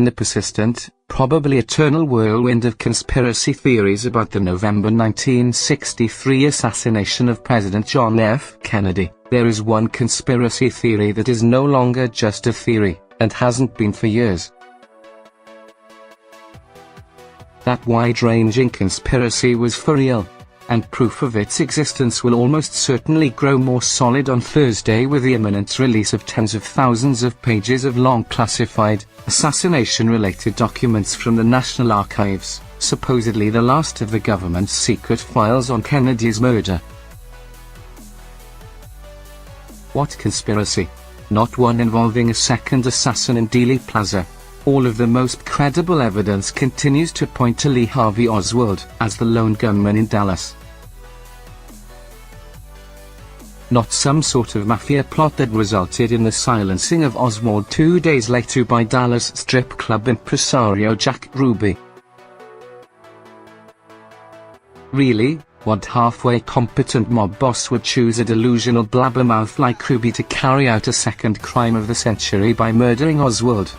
in the persistent, probably eternal whirlwind of conspiracy theories about the November 1963 assassination of President John F. Kennedy, there is one conspiracy theory that is no longer just a theory, and hasn't been for years. That wide-ranging conspiracy was for real, and proof of its existence will almost certainly grow more solid on Thursday with the imminent release of tens of thousands of pages of long classified, assassination-related documents from the National Archives, supposedly the last of the government's secret files on Kennedy's murder. What conspiracy? Not one involving a second assassin in Dealey Plaza. All of the most credible evidence continues to point to Lee Harvey Oswald as the lone gunman in Dallas. Not some sort of mafia plot that resulted in the silencing of Oswald 2 days later by Dallas strip club impresario Jack Ruby. Really, what halfway competent mob boss would choose a delusional blabbermouth like Ruby to carry out a second crime of the century by murdering Oswald?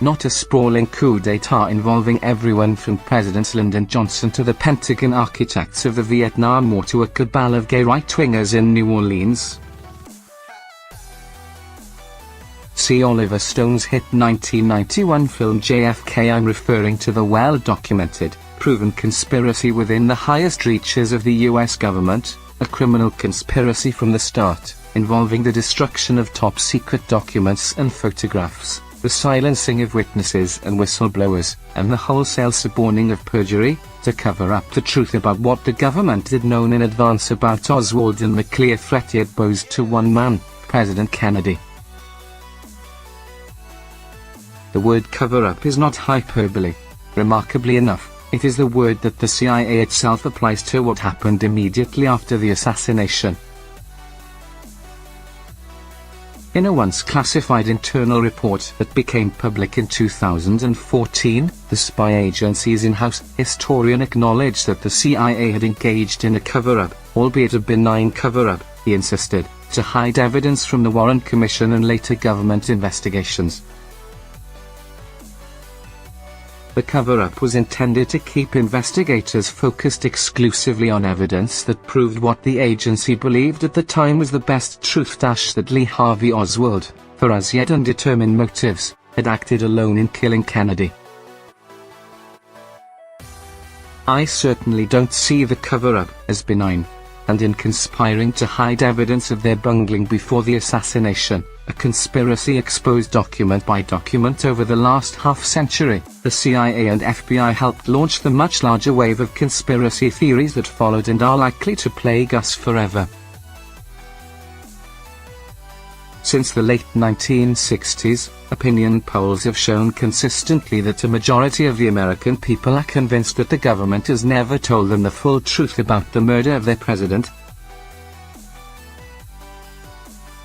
Not a sprawling coup d'etat involving everyone from Presidents Lyndon Johnson to the Pentagon architects of the Vietnam War to a cabal of gay right-wingers in New Orleans. See Oliver Stone's hit 1991 film JFK. I'm referring to the well-documented, proven conspiracy within the highest reaches of the US government, a criminal conspiracy from the start, involving the destruction of top-secret documents and photographs, the silencing of witnesses and whistleblowers, and the wholesale suborning of perjury, to cover up the truth about what the government had known in advance about Oswald and the clear threat it posed to one man, President Kennedy. The word cover-up is not hyperbole. Remarkably enough, it is the word that the CIA itself applies to what happened immediately after the assassination. In a once classified internal report that became public in 2014, the spy agency's in-house historian acknowledged that the CIA had engaged in a cover-up, albeit a benign cover-up, he insisted, to hide evidence from the Warren Commission and later government investigations. The cover-up was intended to keep investigators focused exclusively on evidence that proved what the agency believed at the time was the best truth: that Lee Harvey Oswald, for as yet undetermined motives, had acted alone in killing Kennedy. I certainly don't see the cover-up as benign, and in conspiring to hide evidence of their bungling before the assassination, a conspiracy exposed document by document over the last half-century, the CIA and FBI helped launch the much larger wave of conspiracy theories that followed and are likely to plague us forever. Since the late 1960s, opinion polls have shown consistently that a majority of the American people are convinced that the government has never told them the full truth about the murder of their president.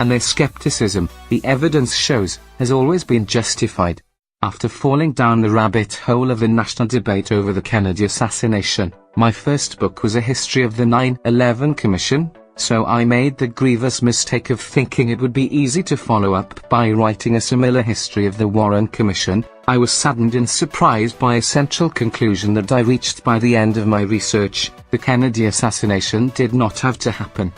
And their skepticism, the evidence shows, has always been justified. After falling down the rabbit hole of the national debate over the Kennedy assassination, my first book was a history of the 9/11 Commission, so I made the grievous mistake of thinking it would be easy to follow up by writing a similar history of the Warren Commission. I was saddened and surprised by a central conclusion that I reached by the end of my research: the Kennedy assassination did not have to happen.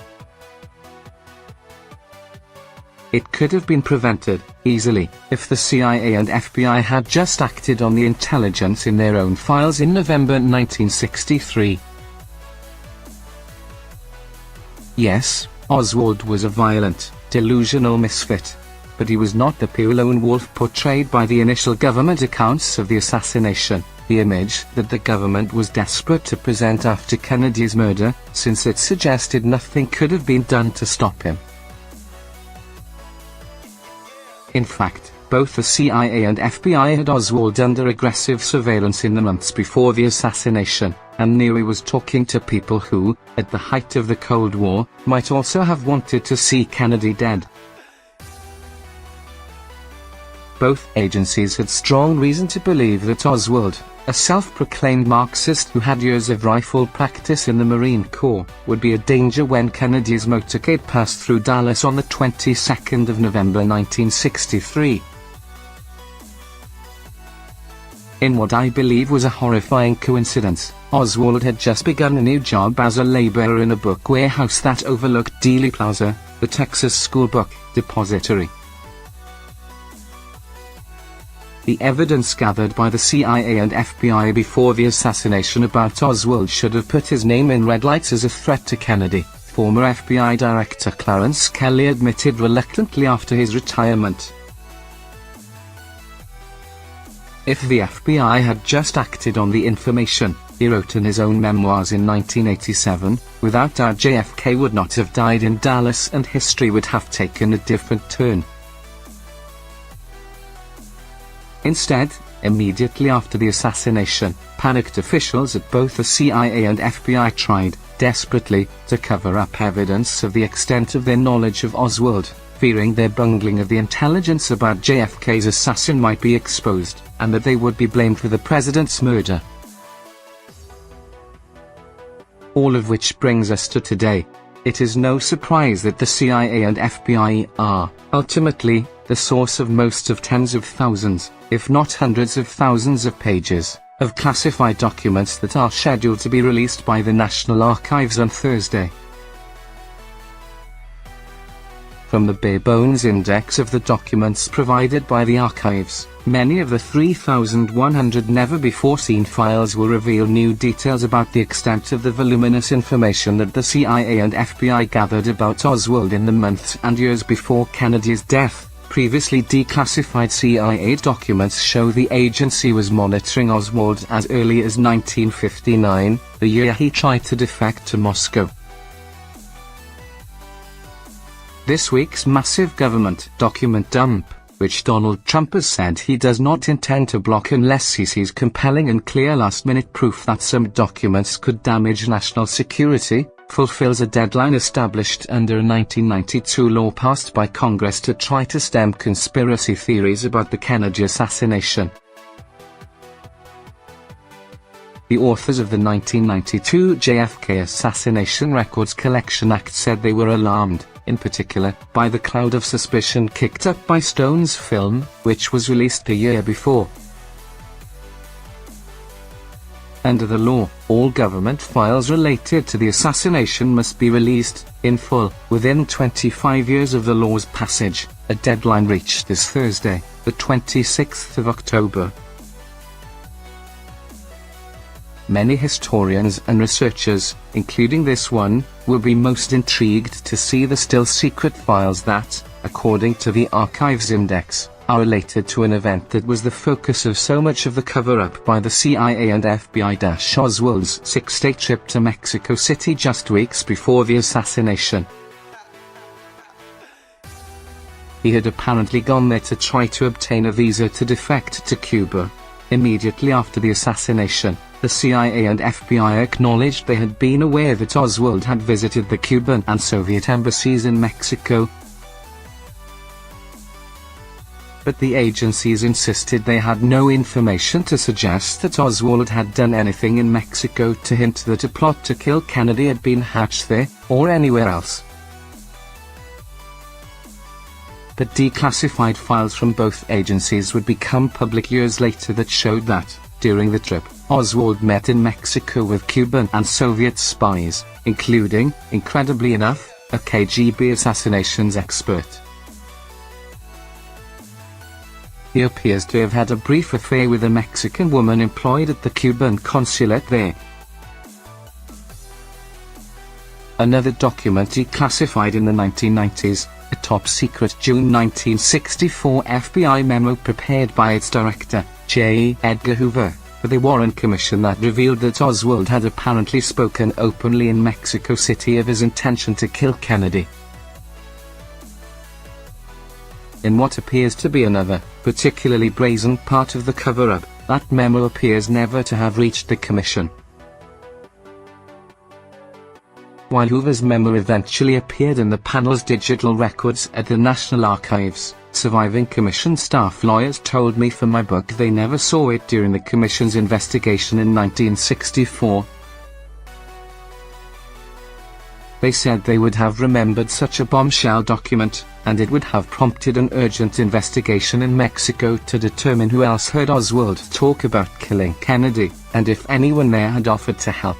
It could have been prevented, easily, if the CIA and FBI had just acted on the intelligence in their own files in November 1963. Yes, Oswald was a violent, delusional misfit. But he was not the pure lone wolf portrayed by the initial government accounts of the assassination, the image that the government was desperate to present after Kennedy's murder, since it suggested nothing could have been done to stop him. In fact, both the CIA and FBI had Oswald under aggressive surveillance in the months before the assassination, and knew he was talking to people who, at the height of the Cold War, might also have wanted to see Kennedy dead. Both agencies had strong reason to believe that Oswald, a self-proclaimed Marxist who had years of rifle practice in the Marine Corps, would be a danger when Kennedy's motorcade passed through Dallas on the 22nd of November 1963. In what I believe was a horrifying coincidence, Oswald had just begun a new job as a laborer in a book warehouse that overlooked Dealey Plaza, the Texas School Book Depository. The evidence gathered by the CIA and FBI before the assassination about Oswald should have put his name in red lights as a threat to Kennedy, former FBI Director Clarence Kelly admitted reluctantly after his retirement. If the FBI had just acted on the information, he wrote in his own memoirs in 1987, without doubt JFK would not have died in Dallas and history would have taken a different turn. Instead, immediately after the assassination, panicked officials at both the CIA and FBI tried, desperately, to cover up evidence of the extent of their knowledge of Oswald, fearing their bungling of the intelligence about JFK's assassin might be exposed, and that they would be blamed for the president's murder. All of which brings us to today. It is no surprise that the CIA and FBI are, ultimately, the source of most of tens of thousands, if not hundreds of thousands of pages, of classified documents that are scheduled to be released by the National Archives on Thursday. From the bare-bones index of the documents provided by the archives, many of the 3,100 never-before-seen files will reveal new details about the extent of the voluminous information that the CIA and FBI gathered about Oswald in the months and years before Kennedy's death. Previously declassified CIA documents show the agency was monitoring Oswald as early as 1959, the year he tried to defect to Moscow. This week's massive government document dump, which Donald Trump has said he does not intend to block unless he sees compelling and clear last-minute proof that some documents could damage national security, fulfills a deadline established under a 1992 law passed by Congress to try to stem conspiracy theories about the Kennedy assassination. The authors of the 1992 JFK Assassination Records Collection Act said they were alarmed, in particular, by the cloud of suspicion kicked up by Stone's film, which was released a year before. Under the law, all government files related to the assassination must be released, in full, within 25 years of the law's passage, a deadline reached this Thursday, the 26th of October. Many historians and researchers, including this one, will be most intrigued to see the still-secret files that, according to the Archives Index, are related to an event that was the focus of so much of the cover-up by the CIA and FBI. Oswald's six-day trip to Mexico City just weeks before the assassination. He had apparently gone there to try to obtain a visa to defect to Cuba. Immediately after the assassination, the CIA and FBI acknowledged they had been aware that Oswald had visited the Cuban and Soviet embassies in Mexico. But the agencies insisted they had no information to suggest that Oswald had done anything in Mexico to hint that a plot to kill Kennedy had been hatched there, or anywhere else. But declassified files from both agencies would become public years later that showed that, during the trip, Oswald met in Mexico with Cuban and Soviet spies, including, incredibly enough, a KGB assassinations expert. He appears to have had a brief affair with a Mexican woman employed at the Cuban consulate there. Another document declassified in the 1990s, a top-secret June 1964 FBI memo prepared by its director, J. Edgar Hoover, for the Warren Commission that revealed that Oswald had apparently spoken openly in Mexico City of his intention to kill Kennedy. In what appears to be another, particularly brazen part of the cover-up, that memo appears never to have reached the Commission. While Hoover's memo eventually appeared in the panel's digital records at the National Archives, surviving Commission staff lawyers told me for my book they never saw it during the Commission's investigation in 1964. They said they would have remembered such a bombshell document, and it would have prompted an urgent investigation in Mexico to determine who else heard Oswald talk about killing Kennedy, and if anyone there had offered to help.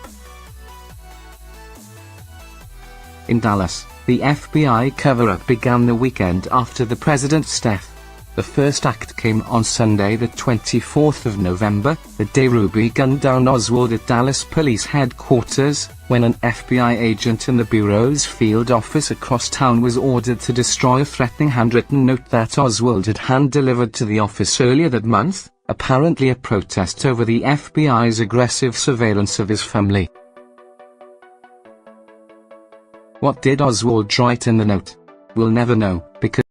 In Dallas, the FBI cover-up began the weekend after the president's death. The first act came on Sunday the 24th of November, the day Ruby gunned down Oswald at Dallas Police Headquarters, when an FBI agent in the Bureau's field office across town was ordered to destroy a threatening handwritten note that Oswald had hand-delivered to the office earlier that month, apparently a protest over the FBI's aggressive surveillance of his family. What did Oswald write in the note? We'll never know, because